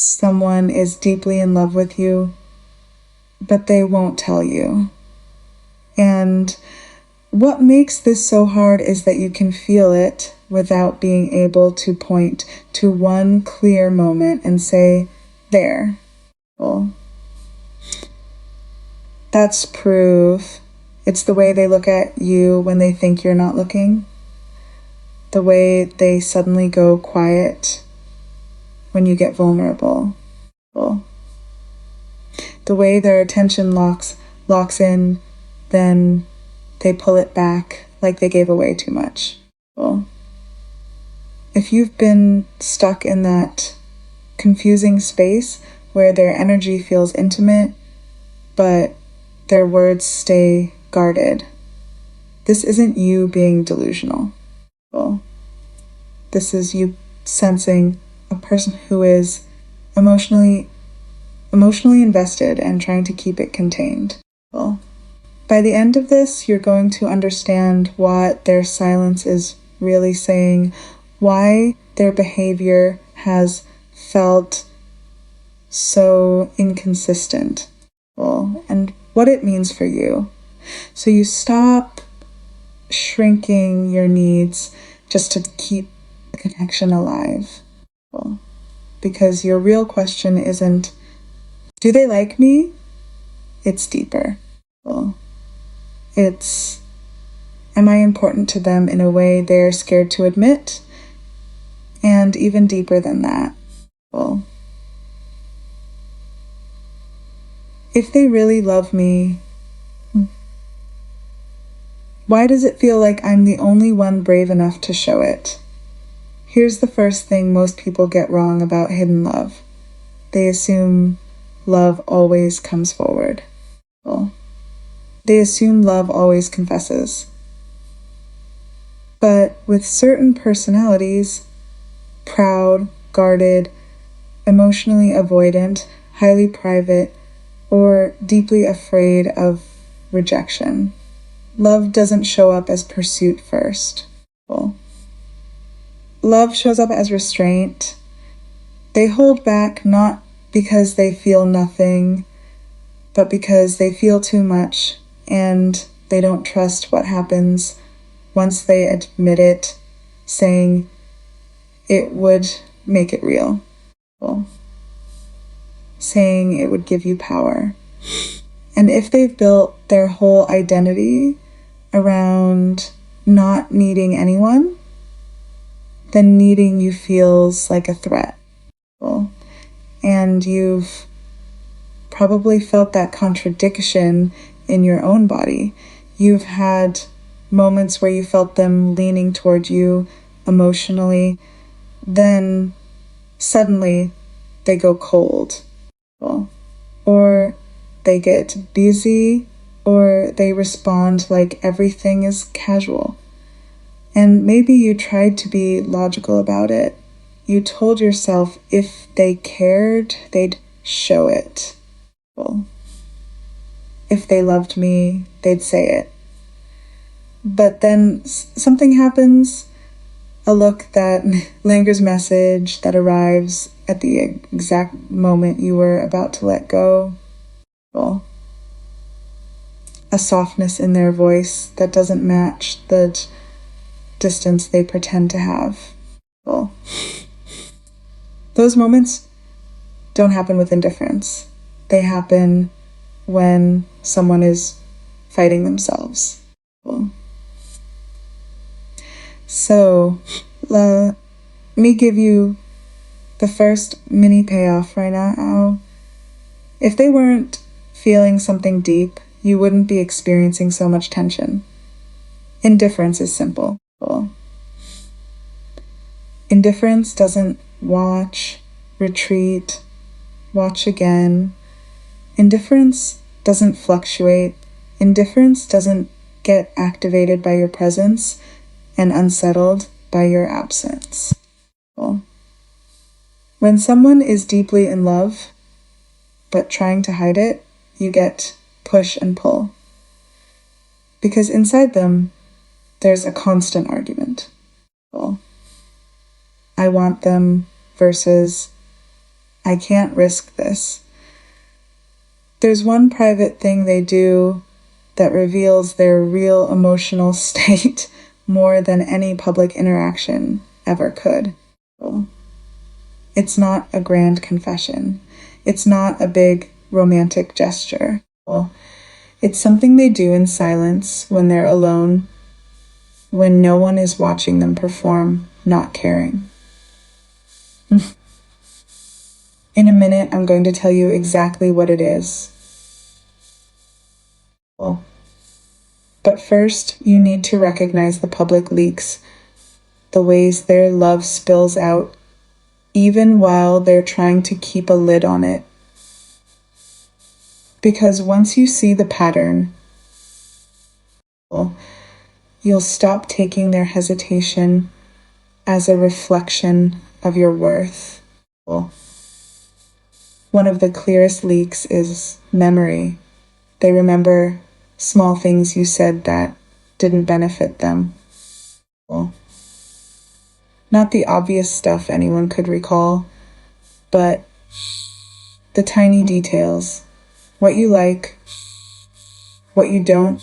Someone is deeply in love with you, but they won't tell you. And what makes this so hard is that you can feel it without being able to point to one clear moment and say, there. Well, that's proof. It's the way they look at you when they think you're not looking. The way they suddenly go quiet when you get vulnerable. Well, the way their attention locks in, then they pull it back like they gave away too much. Well, if you've been stuck in that confusing space where their energy feels intimate, but their words stay guarded, this isn't you being delusional. Well, this is you sensing a person who is emotionally invested and trying to keep it contained. Well, by the end of this, you're going to understand what their silence is really saying, why their behavior has felt so inconsistent, well, and what it means for you. So you stop shrinking your needs just to keep the connection alive. Well, because your real question isn't, do they like me? It's deeper. Well, it's, am I important to them in a way they're scared to admit? And even deeper than that, well, if they really love me, why does it feel like I'm the only one brave enough to show it? Here's the first thing most people get wrong about hidden love. They assume love always comes forward. Well, they assume love always confesses. But with certain personalities, proud, guarded, emotionally avoidant, highly private, or deeply afraid of rejection, love doesn't show up as pursuit first. Well, love shows up as restraint. They hold back not because they feel nothing, but because they feel too much and they don't trust what happens once they admit it, saying it would make it real. Well, saying it would give you power. And if they've built their whole identity around not needing anyone, then needing you feels like a threat. Well, and you've probably felt that contradiction in your own body. You've had moments where you felt them leaning toward you emotionally, then suddenly they go cold. Well, or they get busy, or they respond like everything is casual. And maybe you tried to be logical about it. You told yourself if they cared, they'd show it. Well, if they loved me, they'd say it. But then something happens, a look that lingers, message that arrives at the exact moment you were about to let go. Well, a softness in their voice that doesn't match the distance they pretend to have. Well, those moments don't happen with indifference. They happen when someone is fighting themselves. Well, so let me give you the first mini payoff right now. If they weren't feeling something deep, you wouldn't be experiencing so much tension. Indifference is simple. Well, indifference doesn't watch, retreat, watch again. Indifference doesn't fluctuate. Indifference doesn't get activated by your presence and unsettled by your absence. Well, when someone is deeply in love, but trying to hide it, you get push and pull. Because inside them, there's a constant argument. Well, I want them versus I can't risk this. There's one private thing they do that reveals their real emotional state more than any public interaction ever could. It's not a grand confession. It's not a big romantic gesture. It's something they do in silence when they're alone, when no one is watching them perform, not caring. In a minute, I'm going to tell you exactly what it is. But first, you need to recognize the public leaks, the ways their love spills out, even while they're trying to keep a lid on it. Because once you see the pattern, you'll stop taking their hesitation as a reflection of your worth. One of the clearest leaks is memory. They remember small things you said that didn't benefit them. Not the obvious stuff anyone could recall, but the tiny details. What you like, what you don't,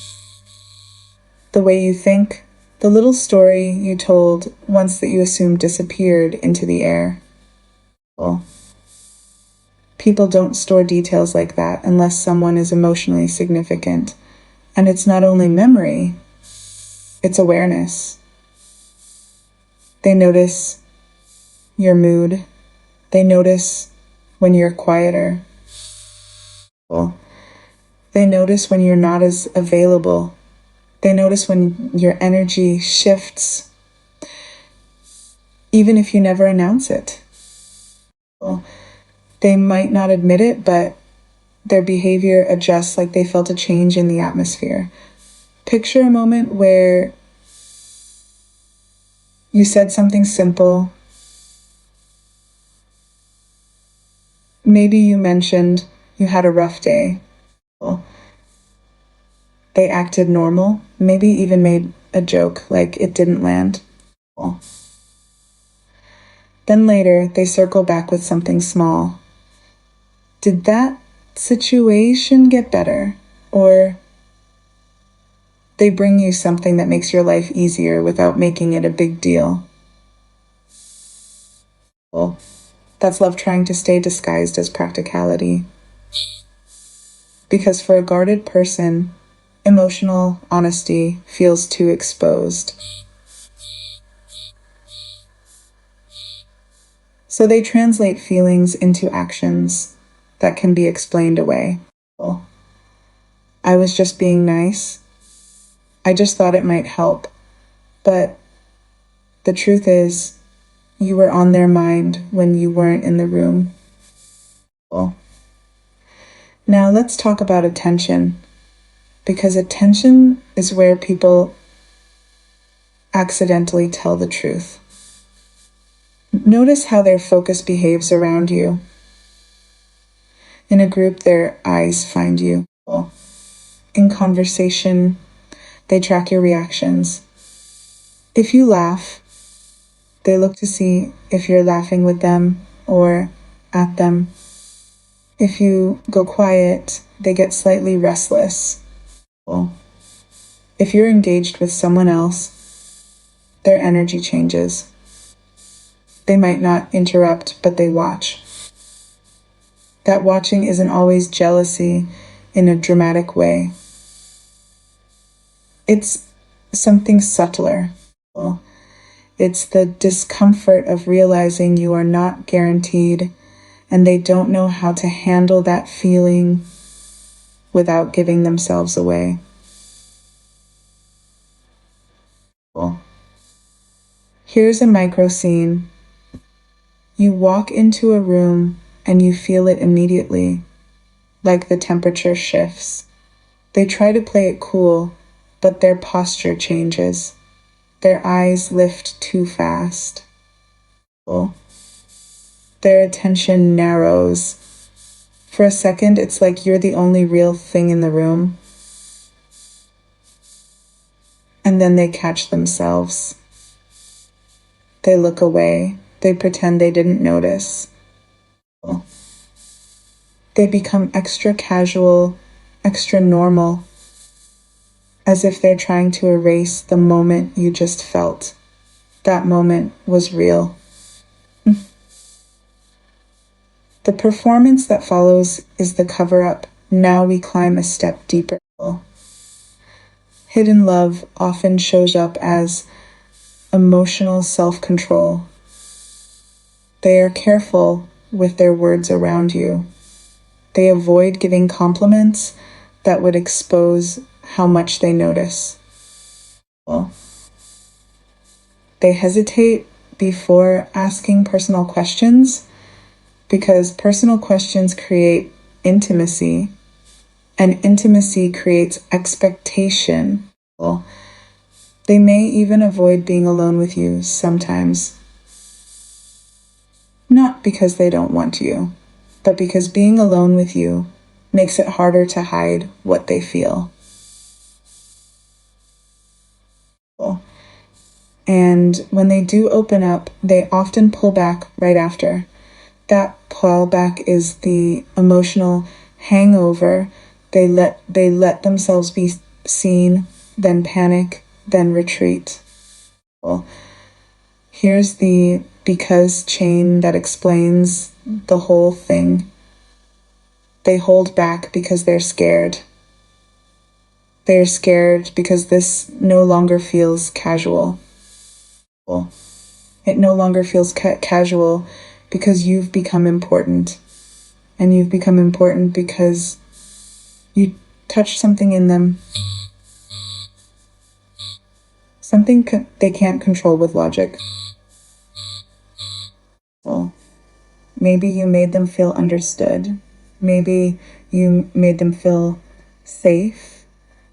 the way you think, the little story you told once that you assumed disappeared into the air. People don't store details like that unless someone is emotionally significant. And it's not only memory, it's awareness. They notice your mood. They notice when you're quieter. They notice when you're not as available. They notice when your energy shifts, even if you never announce it. They might not admit it, but their behavior adjusts like they felt a change in the atmosphere. Picture a moment where you said something simple. Maybe you mentioned you had a rough day. They acted normal, maybe even made a joke like it didn't land. Then later, they circle back with something small. Did that situation get better? Or they bring you something that makes your life easier without making it a big deal. That's love trying to stay disguised as practicality. Because for a guarded person, emotional honesty feels too exposed. So they translate feelings into actions that can be explained away. I was just being nice. I just thought it might help. But the truth is, you were on their mind when you weren't in the room. Now let's talk about attention, because attention is where people accidentally tell the truth. Notice how their focus behaves around you. In a group, their eyes find you. In conversation, they track your reactions. If you laugh, they look to see if you're laughing with them or at them. If you go quiet, they get slightly restless. If you're engaged with someone else, their energy changes. They might not interrupt, but they watch. That watching isn't always jealousy in a dramatic way. It's something subtler. It's the discomfort of realizing you are not guaranteed, and they don't know how to handle that feeling without giving themselves away. Here's a micro scene. You walk into a room and you feel it immediately, like the temperature shifts. They try to play it cool, but their posture changes. Their eyes lift too fast. Their attention narrows. For a second, it's like you're the only real thing in the room. And then they catch themselves. They look away. They pretend they didn't notice. They become extra casual, extra normal, as if they're trying to erase the moment you just felt. That moment was real. The performance that follows is the cover-up. Now we climb a step deeper. Hidden love often shows up as emotional self-control. They are careful with their words around you. They avoid giving compliments that would expose how much they notice. They hesitate before asking personal questions because personal questions create intimacy, and intimacy creates expectation. They may even avoid being alone with you sometimes. Not because they don't want you, but because being alone with you makes it harder to hide what they feel. And when they do open up, they often pull back right after. That pullback is the emotional hangover. They let themselves be seen, then panic, then retreat. Here's the because chain that explains the whole thing. They hold back because they're scared. They're scared because this no longer feels casual. It no longer feels casual because you've become important. And you've become important because you touch something in them. Something they can't control with logic. Maybe you made them feel understood. Maybe you made them feel safe.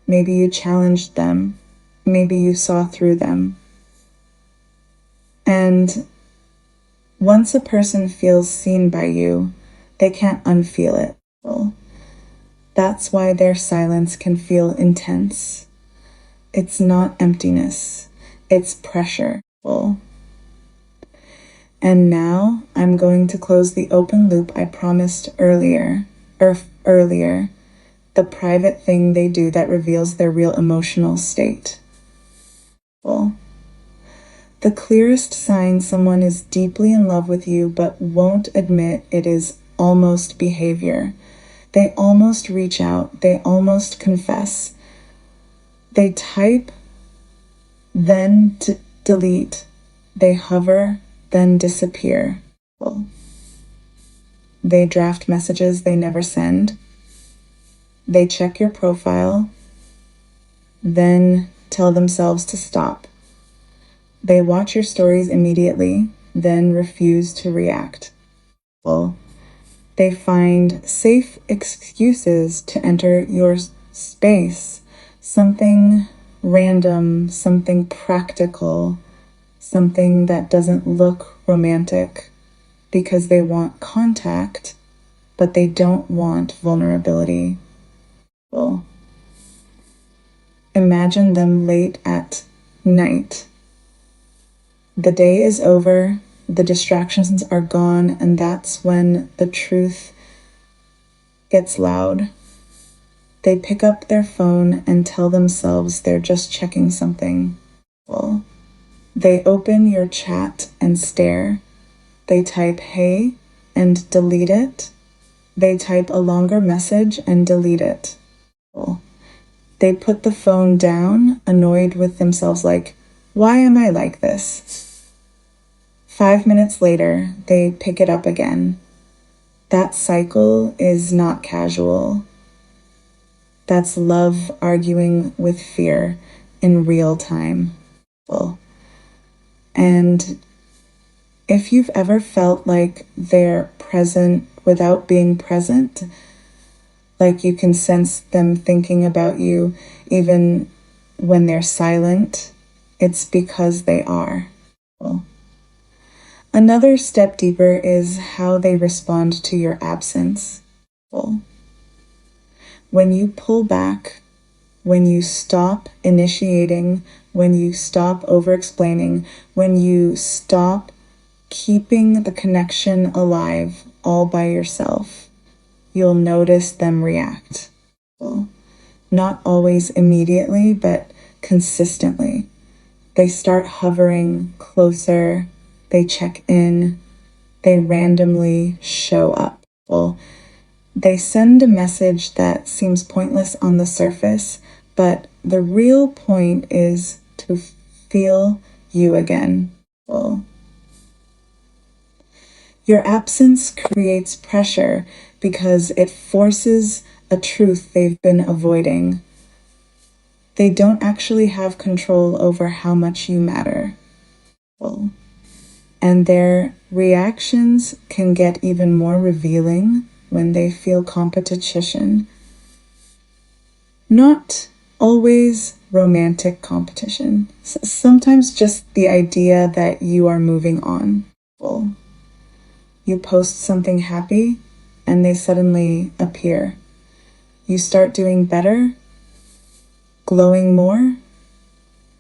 Maybe you challenged them. Maybe you saw through them. And once a person feels seen by you, they can't unfeel it. That's why their silence can feel intense. It's not emptiness, it's pressure. And now I'm going to close the open loop I promised earlier, the private thing they do that reveals their real emotional state. The clearest sign someone is deeply in love with you but won't admit it is almost behavior. They almost reach out, they almost confess. They type, then delete. They hover, then disappear. They draft messages they never send. They check your profile, then tell themselves to stop. They watch your stories immediately, then refuse to react. They find safe excuses to enter your space, something random, something practical, something that doesn't look romantic, because they want contact, but they don't want vulnerability. Imagine them late at night. The day is over, the distractions are gone, and that's when the truth gets loud. They pick up their phone and tell themselves they're just checking something. They open your chat and stare. They type hey and delete it. They type a longer message and delete it. They put the phone down, annoyed with themselves, like, why am I like this? 5 minutes later, they pick it up again. That cycle is not casual. That's love arguing with fear in real time. And if you've ever felt like they're present without being present, like you can sense them thinking about you even when they're silent, it's because they are. Another step deeper is how they respond to your absence. When you pull back, when you stop initiating, when you stop over-explaining, when you stop keeping the connection alive all by yourself, you'll notice them react. Well, not always immediately, but consistently. They start hovering closer, they check in, they randomly show up. Well, they send a message that seems pointless on the surface, but the real point is to feel you again. Well, your absence creates pressure because it forces a truth they've been avoiding. They don't actually have control over how much you matter. Well, and their reactions can get even more revealing when they feel competition. Not always romantic competition. Sometimes just the idea that you are moving on. Well, you post something happy and they suddenly appear. You start doing better, glowing more,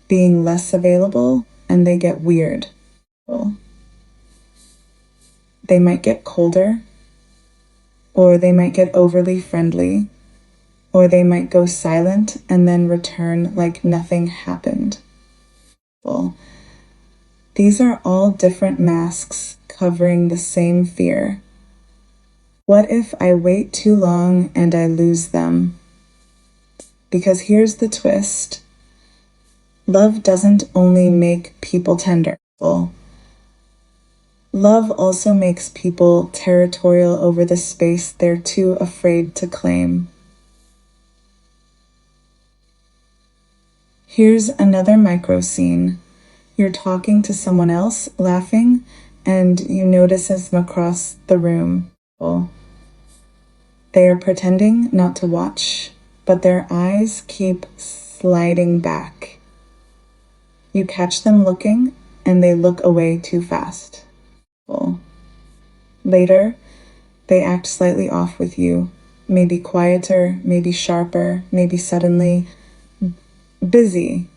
being less available, and they get weird. Well, they might get colder, or they might get overly friendly, or they might go silent and then return like nothing happened. Well, these are all different masks covering the same fear. What if I wait too long and I lose them? Because here's the twist. Love doesn't only make people tender. Well, love also makes people territorial over the space they're too afraid to claim. Here's another micro scene. You're talking to someone else, laughing, and you notice them across the room. Well, they are pretending not to watch, but their eyes keep sliding back. You catch them looking, and they look away too fast. Well, later, they act slightly off with you. Maybe quieter, maybe sharper, maybe suddenly busy.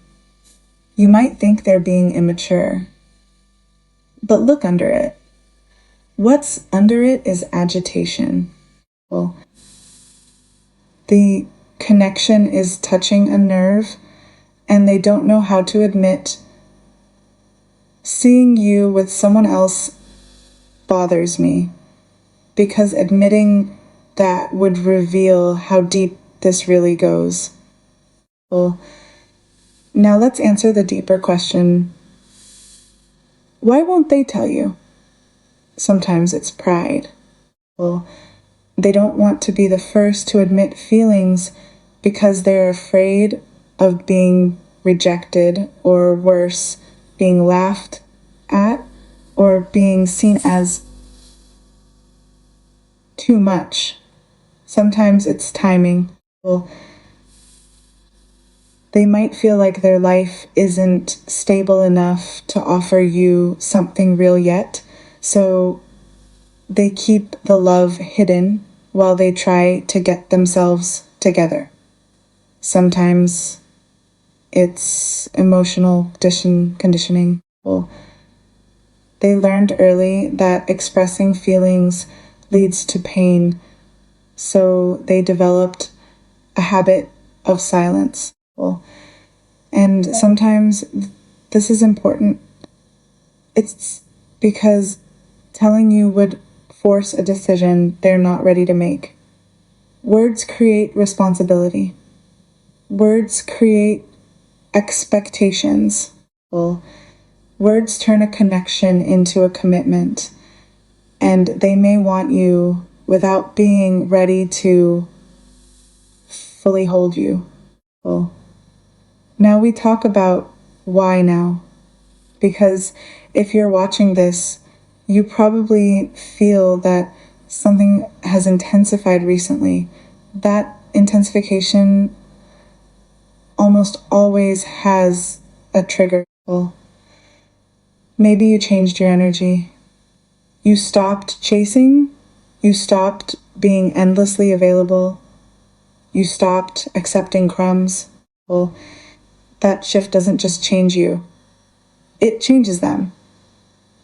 You might think they're being immature, but look under it. What's under it is agitation. Well, the connection is touching a nerve, and they don't know how to admit seeing you with someone else bothers me, because admitting that would reveal how deep this really goes. Well, now let's answer the deeper question. Why won't they tell you? Sometimes it's pride. Well, they don't want to be the first to admit feelings because they're afraid of being rejected, or worse, being laughed at, or being seen as too much. Sometimes it's timing. Well, they might feel like their life isn't stable enough to offer you something real yet, so they keep the love hidden while they try to get themselves together. Sometimes it's emotional conditioning. Well, they learned early that expressing feelings leads to pain, so they developed a habit of silence. And sometimes this is important. It's because telling you would force a decision they're not ready to make. Words create responsibility. Words create expectations. Well, words turn a connection into a commitment, and they may want you without being ready to fully hold you. Well, now we talk about why now. Because if you're watching this, you probably feel that something has intensified recently. That intensification almost always has a trigger. Well, maybe you changed your energy. You stopped chasing. You stopped being endlessly available. You stopped accepting crumbs. Well, that shift doesn't just change you. It changes them,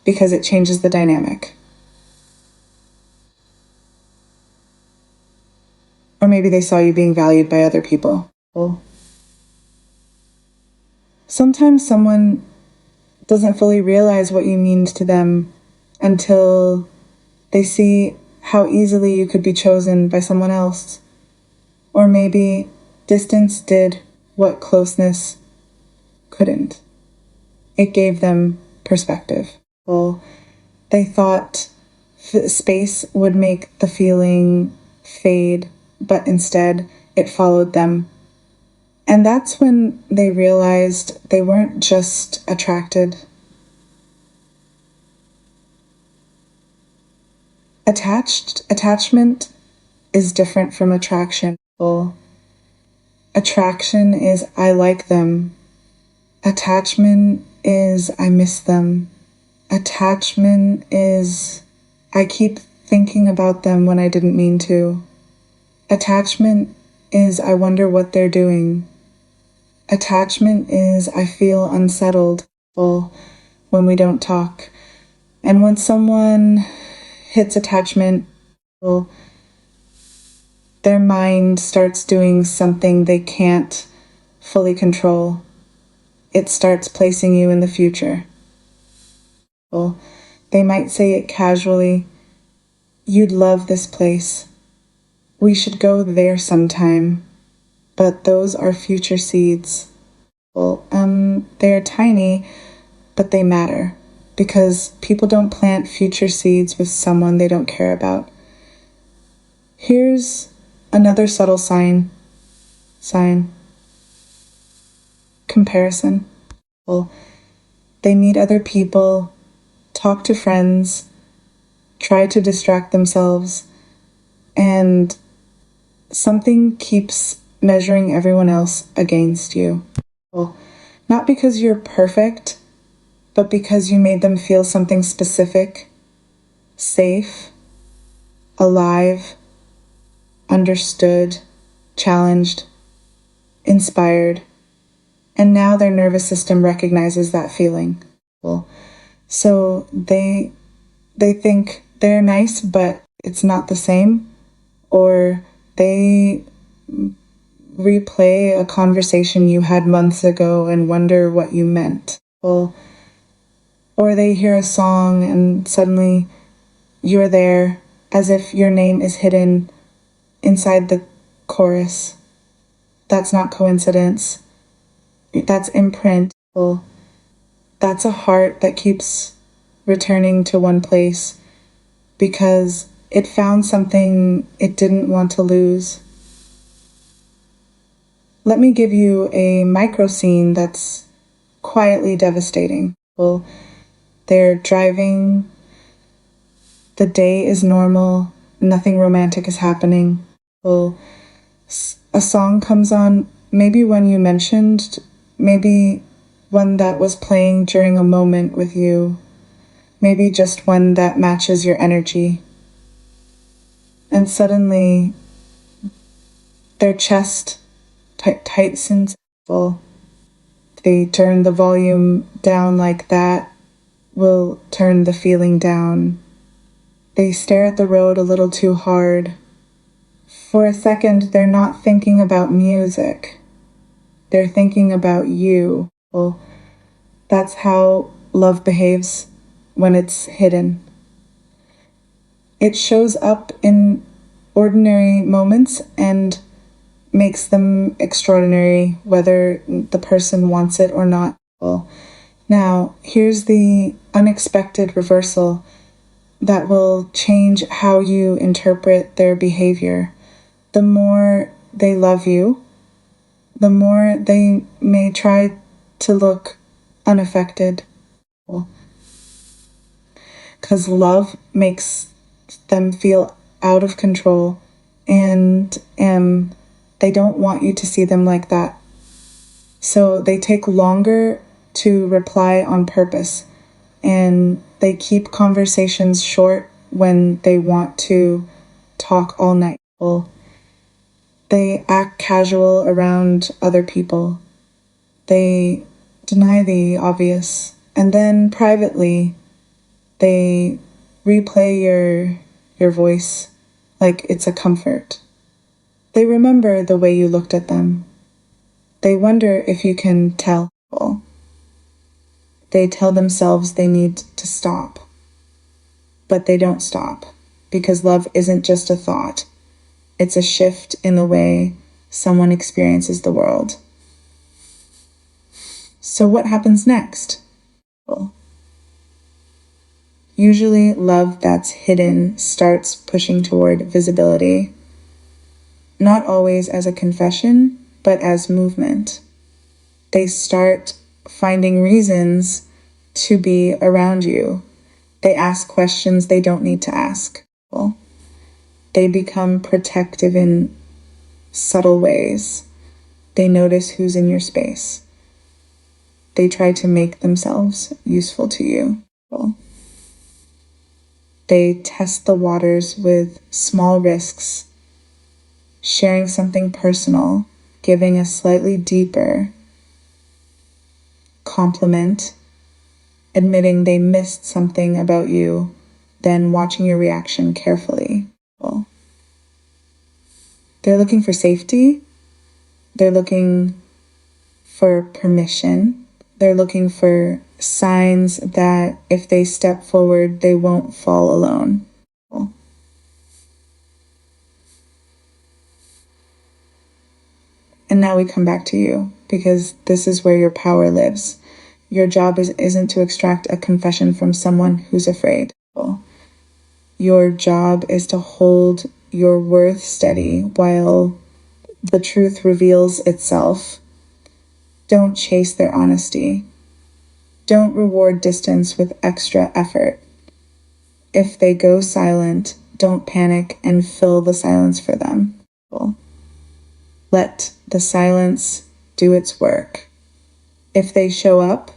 because it changes the dynamic. maybe they saw you being valued by other people. Sometimes someone doesn't fully realize what you mean to them until they see how easily you could be chosen by someone else. Or maybe distance did what closeness couldn't. It gave them perspective. They thought space would make the feeling fade, but instead it followed them. And that's when they realized they weren't just attracted. Attachment is different from attraction. Attraction is I like them. Attachment is I miss them. Attachment is I keep thinking about them when I didn't mean to. Attachment is I wonder what they're doing. Attachment is I feel unsettled when we don't talk. And when someone hits attachment, their mind starts doing something they can't fully control. It starts placing you in the future. They might say it casually. You'd love this place. We should go there sometime. But those are future seeds. They're tiny, but they matter. Because people don't plant future seeds with someone they don't care about. Here's another subtle sign. Comparison. They meet other people, talk to friends, try to distract themselves, and something keeps measuring everyone else against you. Not because you're perfect, but because you made them feel something specific, safe, alive, understood, challenged, inspired, and now their nervous system recognizes that feeling. So they think they're nice, but it's not the same, or they replay a conversation you had months ago and wonder what you meant. Or they hear a song and suddenly you're there as if your name is hidden inside the chorus. That's not coincidence. That's imprint. That's a heart that keeps returning to one place because it found something it didn't want to lose. Let me give you a micro scene that's quietly devastating. They're driving. The day is normal. Nothing romantic is happening. A song comes on, maybe one you mentioned, maybe one that was playing during a moment with you, maybe just one that matches your energy. And suddenly, their chest tightens. They turn the volume down like that will turn the feeling down. They stare at the road a little too hard. For a second, they're not thinking about music. They're thinking about you. That's how love behaves when it's hidden. It shows up in ordinary moments and makes them extraordinary, whether the person wants it or not. Now, here's the unexpected reversal that will change how you interpret their behavior. The more they love you, the more they may try to look unaffected. Because love makes them feel out of control, and they don't want you to see them like that. So they take longer to reply on purpose, and they keep conversations short when they want to talk all night. They act casual around other people. They deny the obvious, and then privately they replay your voice like it's a comfort. They remember the way you looked at them. They wonder if you can tell. They tell themselves they need to stop. But they don't stop, because love isn't just a thought. It's a shift in the way someone experiences the world. So what happens next? Usually, love that's hidden starts pushing toward visibility. Not always as a confession, but as movement. They start finding reasons to be around you. They ask questions they don't need to ask. They become protective in subtle ways. They notice who's in your space. They try to make themselves useful to you. They test the waters with small risks, sharing something personal, giving a slightly deeper compliment, admitting they missed something about you, then watching your reaction carefully. They're looking for safety. They're looking for permission. They're looking for signs that if they step forward, they won't fall alone. And now we come back to you, because this is where your power lives. Your job isn't to extract a confession from someone who's afraid. Your job is to hold your worth steady while the truth reveals itself. Don't chase their honesty. Don't reward distance with extra effort. If they go silent, don't panic and fill the silence for them. Let the silence do its work. If they show up,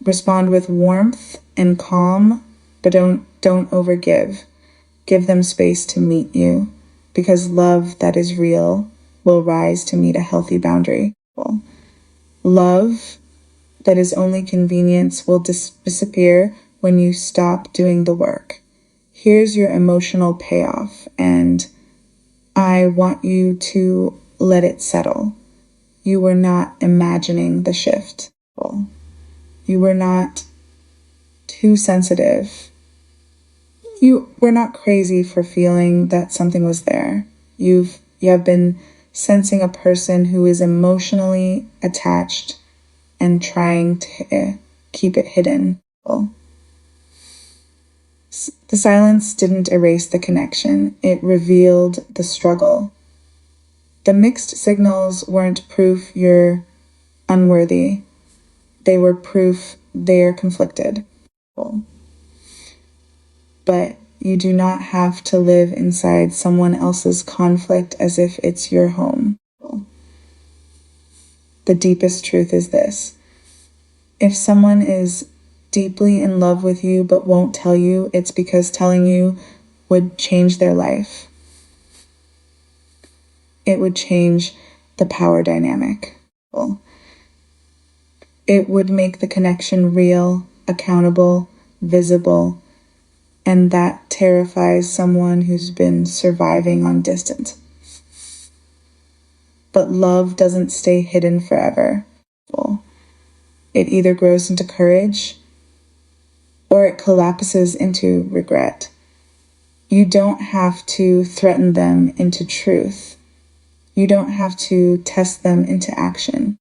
respond with warmth and calm, but don't overgive. Give them space to meet you, because love that is real will rise to meet a healthy boundary. Love that is only convenience will disappear when you stop doing the work. Here's your emotional payoff, and I want you to let it settle. You were not imagining the shift. You were not too sensitive. You were not crazy for feeling that something was there. You have been sensing a person who is emotionally attached and trying to keep it hidden. The silence didn't erase the connection. It revealed the struggle. The mixed signals weren't proof you're unworthy. They were proof they're conflicted. But you do not have to live inside someone else's conflict as if it's your home. The deepest truth is this: if someone is deeply in love with you but won't tell you, it's because telling you would change their life. It would change the power dynamic. It would make the connection real, accountable, visible, and that terrifies someone who's been surviving on distance. But love doesn't stay hidden forever. It either grows into courage or it collapses into regret. You don't have to threaten them into truth. You don't have to test them into action.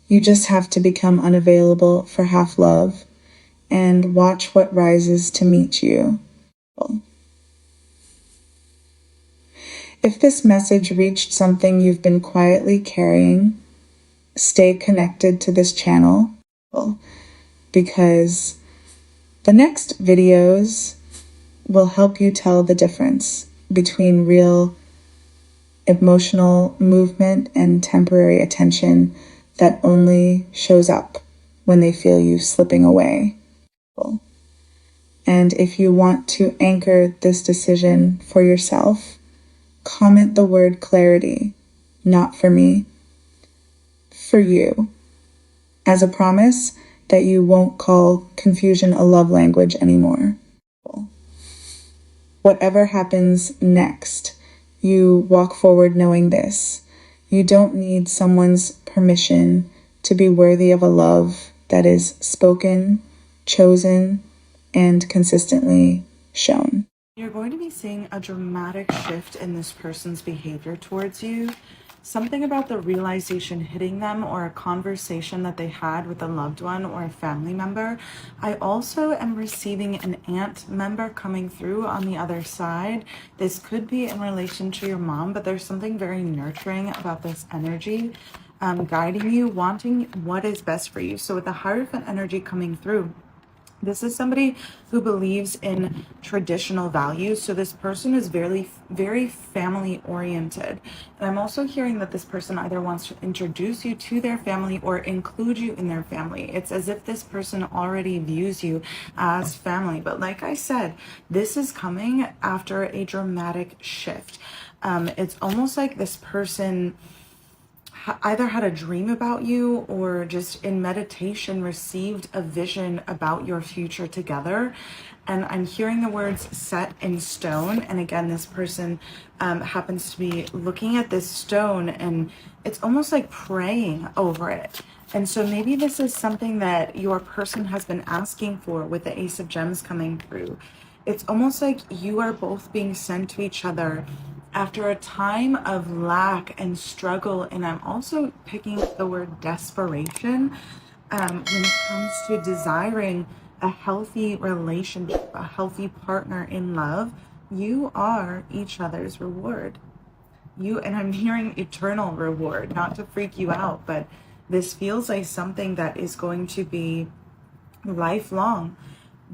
You just have to become unavailable for half love and watch what rises to meet you. If this message reached something you've been quietly carrying, stay connected to this channel, because the next videos will help you tell the difference between real emotional movement and temporary attention that only shows up when they feel you slipping away. And if you want to anchor this decision for yourself, comment the word clarity, not for me, for you, as a promise that you won't call confusion a love language anymore. Whatever happens next, You walk forward knowing this. You don't need someone's permission to be worthy of a love that is spoken, chosen, and consistently shown. You're going to be seeing a dramatic shift in this person's behavior towards you. Something about the realization hitting them, or a conversation that they had with a loved one or a family member. I also am receiving an aunt member coming through on the other side. This could be in relation to your mom, but there's something very nurturing about this energy, guiding you, wanting what is best for you. So with the Hierophant energy coming through, this is somebody who believes in traditional values. So this person is very, very family oriented. And I'm also hearing that this person either wants to introduce you to their family or include you in their family. It's as if this person already views you as family. But like I said, this is coming after a dramatic shift. It's almost like this person either had a dream about you or just in meditation received a vision about your future together. And I'm hearing the words set in stone. And again, this person happens to be looking at this stone, and it's almost like praying over it. And so maybe this is something that your person has been asking for with the Ace of Gems coming through. It's almost like you are both being sent to each other after a time of lack and struggle. And I'm also picking up the word desperation when it comes to desiring a healthy relationship, a healthy partner in love. You are each other's reward. And I'm hearing eternal reward, not to freak you out, but this feels like something that is going to be lifelong.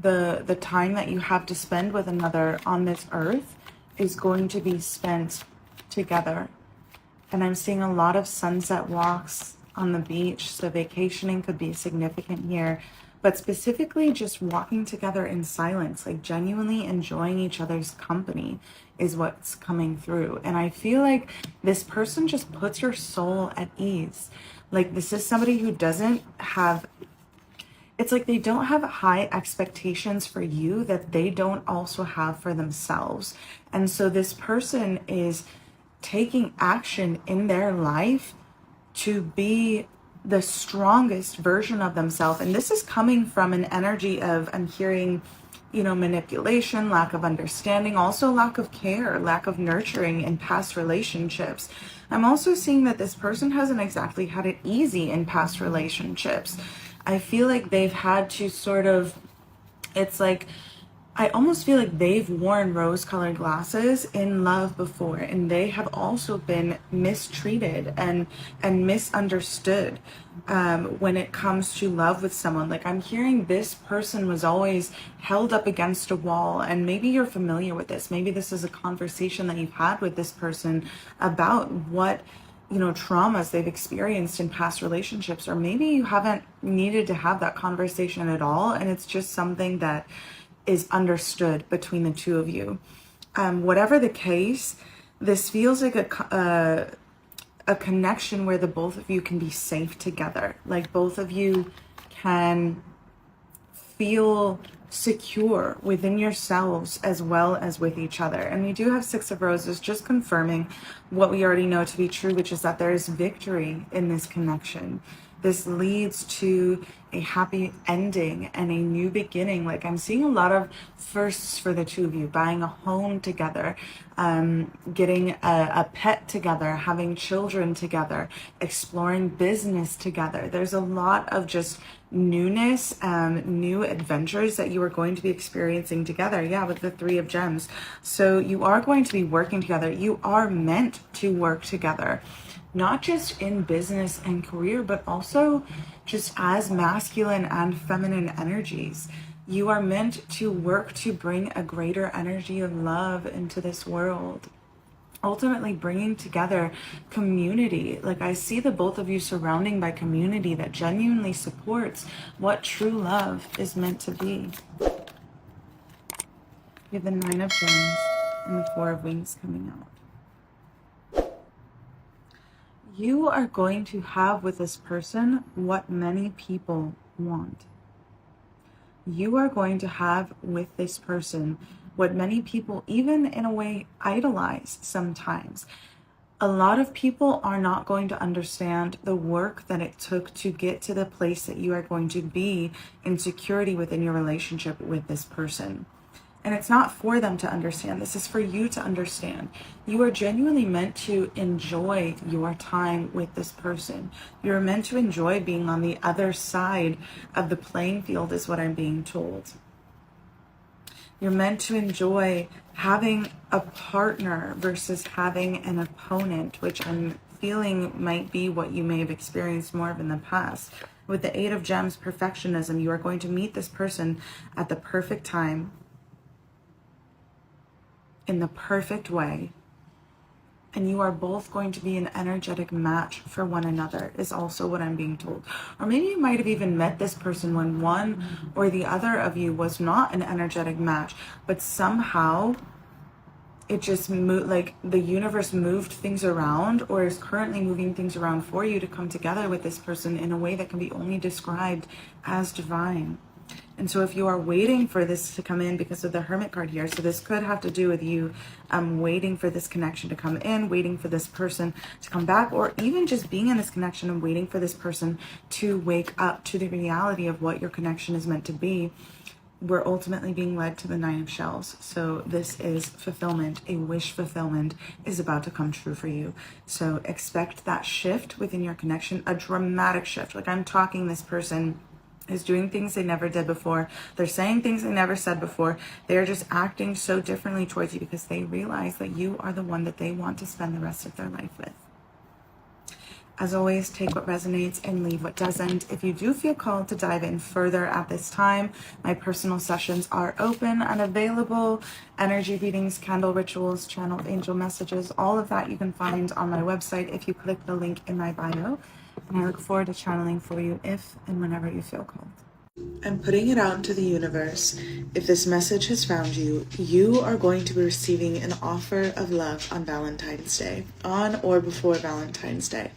The time that you have to spend with another on this earth is going to be spent together. And I'm seeing a lot of sunset walks on the beach. So vacationing could be significant here, but specifically just walking together in silence, like genuinely enjoying each other's company is what's coming through. And I feel like this person just puts your soul at ease. Like this is somebody who doesn't have, it's like they don't have high expectations for you that they don't also have for themselves. And so this person is taking action in their life to be the strongest version of themselves. And this is coming from an energy of, I'm hearing, manipulation, lack of understanding, also lack of care, lack of nurturing in past relationships. I'm also seeing that this person hasn't exactly had it easy in past relationships. I feel like they've had to it's like, I almost feel like they've worn rose-colored glasses in love before, and they have also been mistreated and misunderstood when it comes to love with someone. Like I'm hearing this person was always held up against a wall, and maybe you're familiar with this. Maybe this is a conversation that you've had with this person about what traumas they've experienced in past relationships, or maybe you haven't needed to have that conversation at all, and it's just something that is understood between the two of you. Whatever the case, this feels like a connection where the both of you can be safe together. Like both of you can feel secure within yourselves as well as with each other. And we do have Six of Roses, just confirming what we already know to be true, which is that there is victory in this connection. This leads to a happy ending and a new beginning. Like I'm seeing a lot of firsts for the two of you: buying a home together, getting a pet together, having children together, exploring business together. There's a lot of just newness, new adventures that you are going to be experiencing together. Yeah, with the Three of Gems. So you are going to be working together. You are meant to work together, not just in business and career, but also just as masculine and feminine energies. You are meant to work to bring a greater energy of love into this world. Ultimately bringing together community. Like I see the both of you surrounding by community that genuinely supports what true love is meant to be. We have the Nine of Gems and the Four of Wings coming out. You are going to have with this person what many people want. You are going to have with this person what many people even in a way idolize sometimes. A lot of people are not going to understand the work that it took to get to the place that you are going to be in security within your relationship with this person. And it's not for them to understand. This is for you to understand. You are genuinely meant to enjoy your time with this person. You're meant to enjoy being on the other side of the playing field, is what I'm being told. You're meant to enjoy having a partner versus having an opponent, which I'm feeling might be what you may have experienced more of in the past. With the Eight of Gems, perfectionism, you are going to meet this person at the perfect time, in the perfect way, and you are both going to be an energetic match for one another, is also what I'm being told. Or maybe you might have even met this person when one or the other of you was not an energetic match, but somehow it just moved, like the universe moved things around, or is currently moving things around for you to come together with this person in a way that can be only described as divine. And so if you are waiting for this to come in because of the Hermit card here, so this could have to do with you waiting for this connection to come in, waiting for this person to come back, or even just being in this connection and waiting for this person to wake up to the reality of what your connection is meant to be. We're ultimately being led to the Nine of Shells. So this is fulfillment. A wish fulfillment is about to come true for you. So expect that shift within your connection, a dramatic shift. Like I'm talking, this person is doing things they never did before. They're saying things they never said before. They're just acting so differently towards you because they realize that you are the one that they want to spend the rest of their life with. As always, take what resonates and leave what doesn't. If you do feel called to dive in further at this time, my personal sessions are open and available. Energy readings, candle rituals, channeled angel messages, all of that you can find on my website if you click the link in my bio. And I look forward to channeling for you if and whenever you feel called. I'm putting it out into the universe. If this message has found you, you are going to be receiving an offer of love on Valentine's Day, on or before Valentine's Day.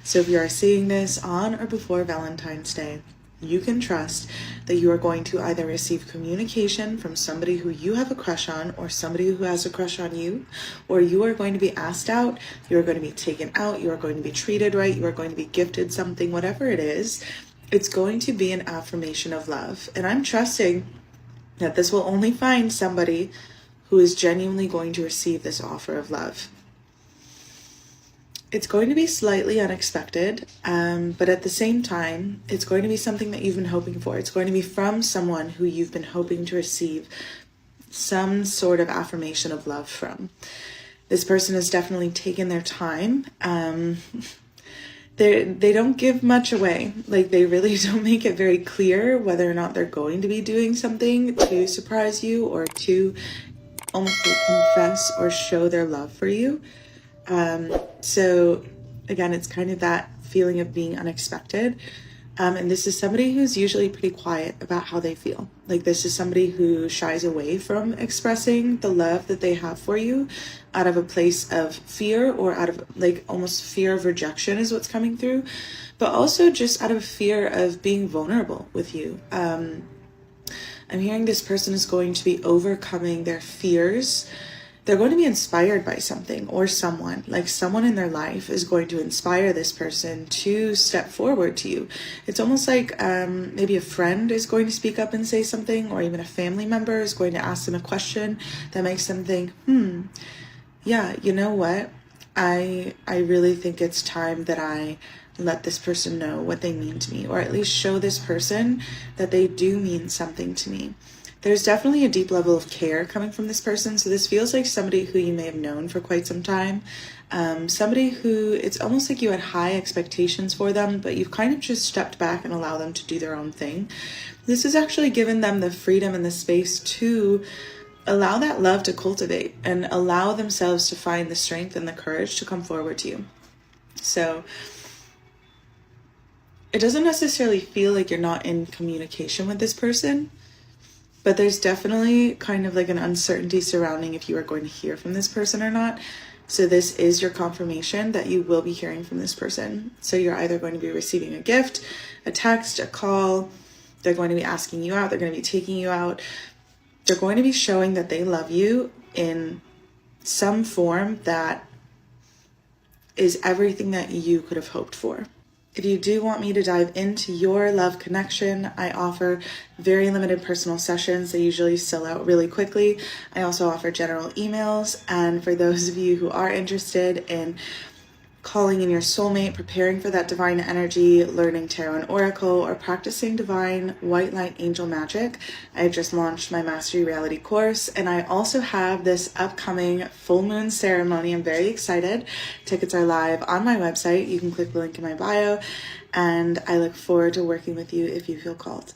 So if you are seeing this on or before Valentine's Day, you can trust that you are going to either receive communication from somebody who you have a crush on or somebody who has a crush on you, or you are going to be asked out, you are going to be taken out, you are going to be treated right, you are going to be gifted something, whatever it is. It's going to be an affirmation of love. And I'm trusting that this will only find somebody who is genuinely going to receive this offer of love. It's going to be slightly unexpected, but at the same time, it's going to be something that you've been hoping for. It's going to be from someone who you've been hoping to receive some sort of affirmation of love from. This person has definitely taken their time. They don't give much away. Like, they really don't make it very clear whether or not they're going to be doing something to surprise you or to almost like confess or show their love for you. So again, it's kind of that feeling of being unexpected. And this is somebody who's usually pretty quiet about how they feel. Like, this is somebody who shies away from expressing the love that they have for you out of a place of fear, or out of like almost fear of rejection is what's coming through, but also just out of fear of being vulnerable with you. I'm hearing this person is going to be overcoming their fears. They're going to be inspired by something or someone, like someone in their life is going to inspire this person to step forward to you. It's almost like maybe a friend is going to speak up and say something, or even a family member is going to ask them a question that makes them think, yeah, you know what? I really think it's time that I let this person know what they mean to me, or at least show this person that they do mean something to me. There's definitely a deep level of care coming from this person. So this feels like somebody who you may have known for quite some time. Somebody who it's almost like you had high expectations for them, but you've kind of just stepped back and allowed them to do their own thing. This has actually given them the freedom and the space to allow that love to cultivate and allow themselves to find the strength and the courage to come forward to you. So it doesn't necessarily feel like you're not in communication with this person, but there's definitely kind of like an uncertainty surrounding if you are going to hear from this person or not. So this is your confirmation that you will be hearing from this person. So you're either going to be receiving a gift, a text, a call. They're going to be asking you out. They're going to be taking you out. they're going to be showing that they love you in some form that is everything that you could have hoped for. If you do want me to dive into your love connection, I offer very limited personal sessions. They usually sell out really quickly. I also offer general emails. And for those of you who are interested in calling in your soulmate, preparing for that divine energy, learning tarot and oracle, or practicing divine white light angel magic, I just launched my Mastery Reality course. And I also have this upcoming full moon ceremony. I'm very excited. Tickets are live on my website. You can click the link in my bio. And I look forward to working with you if you feel called.